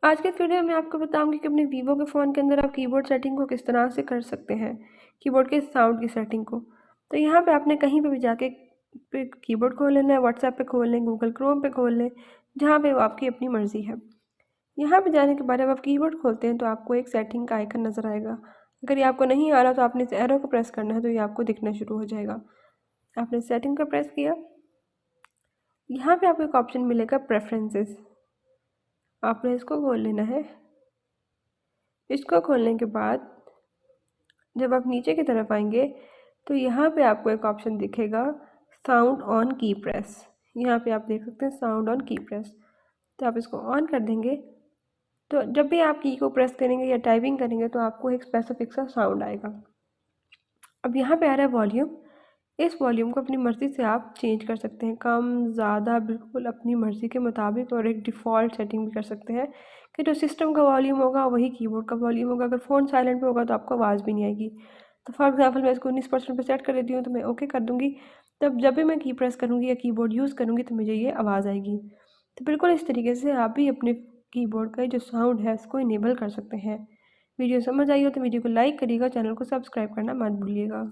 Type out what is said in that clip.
आज के इस वीडियो में आपको बताऊंगी कि अपने वीवो के फ़ोन के अंदर आप कीबोर्ड सेटिंग को किस तरह से कर सकते हैं, कीबोर्ड के साउंड की सेटिंग को। तो यहाँ पे आपने कहीं पे भी जाके कीबोर्ड खोल लेना है, व्हाट्सएप पे खोल लें, गूगल क्रोम पे खोल लें, जहाँ पे वो आपकी अपनी मर्ज़ी है। यहाँ पे जाने के बाद जब आप कीबोर्ड खोलते हैं तो आपको एक सेटिंग का आइकन नज़र आएगा। अगर ये आपको नहीं आ रहा तो आपने इस एरो को प्रेस करना है, तो ये आपको दिखना शुरू हो जाएगा। आपने सेटिंग का प्रेस किया, यहाँ पे आपको एक ऑप्शन मिलेगा प्रेफरेंसेस, आपने इसको खोल लेना है। इसको खोलने के बाद जब आप नीचे की तरफ आएंगे तो यहाँ पे आपको एक ऑप्शन दिखेगा साउंड ऑन की प्रेस। यहाँ पे आप देख सकते हैं साउंड ऑन की प्रेस, तो आप इसको ऑन कर देंगे तो जब भी आप की को प्रेस करेंगे या टाइपिंग करेंगे तो आपको एक स्पेसिफिक सा साउंड आएगा। अब यहाँ पे आ रहा है वॉल्यूम। इस वॉल्यूम को अपनी मर्ज़ी से आप चेंज कर सकते हैं, कम ज़्यादा बिल्कुल अपनी मर्ज़ी के मुताबिक, और एक डिफ़ॉल्ट सेटिंग भी कर सकते हैं कि जो सिस्टम का वॉल्यूम होगा वही कीबोर्ड का वॉल्यूम होगा। अगर फ़ोन साइलेंट पे होगा तो आपको आवाज़ भी नहीं आएगी। तो फॉर एग्जांपल मैं इसको 19% पे सेट कर देती हूँ, तो मैं ओके कर दूँगी। तब जब भी मैं की प्रेस करूँगी या कीबोर्ड यूज़ करूँगी तो मुझे ये आवाज़ आएगी। तो बिल्कुल इस तरीके से आप भी अपने कीबोर्ड का जो साउंड है इसको इनेबल कर सकते हैं। वीडियो समझ आई हो तो वीडियो को लाइक करिएगा, चैनल को सब्सक्राइब करना मत भूलिएगा।